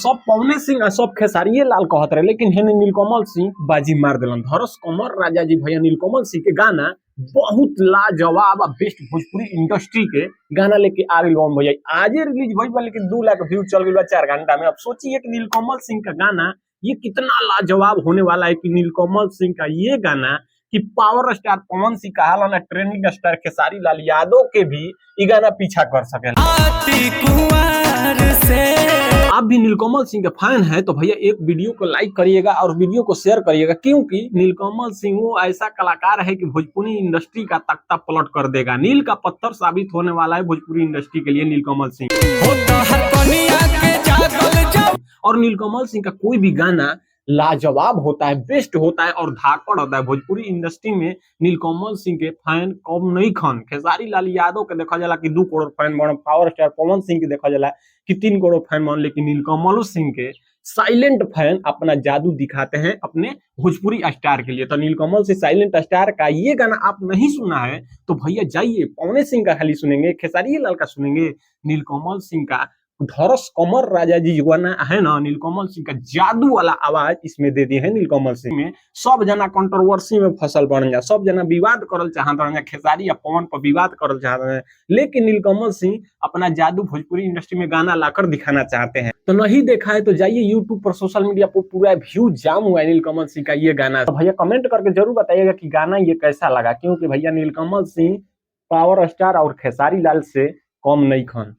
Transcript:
सब पवने सिंह आ सब खेसारिये लाल कहत रहे, लेकिन हेने नीलकमल सिंह बाजी मार दिलन। धरस कमर राजा जी भैया नीलकमल सिंह के गाना बहुत लाजवाब आ बेस्ट भोजपुरी इंडस्ट्री के गाना लेके आ गइल बा भैया। आजे रिलीज भइल बा, लेकिन 2 लाख व्यू चल गइल बा 4 घंटा में। अब सोचिए कि नीलकमल सिंह का गाना ये कितना लाजवाब होने वाला है कि नीलकमल सिंह का ये गाना कि पावर स्टार पवन सिंह कहाला ना ट्रेंडिंग स्टार खेसारी लाल यादव के भी ये गाना पीछा कर सकेला। आप भी नीलकमल सिंह के फैन है तो भैया एक वीडियो को लाइक करिएगा और वीडियो को शेयर करिएगा, क्योंकि नीलकमल सिंह वो ऐसा कलाकार है कि भोजपुरी इंडस्ट्री का तख्ता पलट कर देगा। नील का पत्थर साबित होने वाला है भोजपुरी इंडस्ट्री के लिए नीलकमल सिंह। और नीलकमल सिंह का कोई भी गाना लाजवाब होता है, बेस्ट होता है और धाकड़ होता है। भोजपुरी इंडस्ट्री में नीलकमल सिंह के फैन कम नहीं खन। खेसारी लाल यादव के देखा जाला कि 2 करोड़ फैन बन, पावर स्टार पवन सिंह के देखा जाला कि 3 करोड़ फैन बन, लेकिन नीलकमल सिंह के साइलेंट फैन अपना जादू दिखाते हैं अपने भोजपुरी स्टार के लिए। तो नीलकमल से साइलेंट स्टार का ये गाना आप नहीं सुना है तो भैया जाइए पवने सिंह का खाली सुनेंगे, खेसारी लाल का सुनेंगे, नीलकमल सिंह का धरस कमर राजा जी गाना है ना, नीलकमल सिंह का जादू वाला आवाज इसमें दे दिए हैं। नीलकमल सिंह में सब जना कंट्रोवर्सी में फसल बन जा, सब जना विवाद करल चाहत रहे, खेसारी या पवन पर विवाद करल चाहत रहे, लेकिन नीलकमल सिंह अपना जादू भोजपुरी इंडस्ट्री में गाना लाकर दिखाना चाहते हैं। तो नहीं देखा है तो जाइए यूट्यूब पर, सोशल मीडिया पर पूरा व्यू जाम हुआ है नीलकमल सिंह का ये गाना। तो भैया कमेंट करके जरूर बताइएगा कि गाना ये कैसा लगा, क्योंकि भैया नीलकमल सिंह पावर स्टार और खेसारी लाल से कम नहीं खन।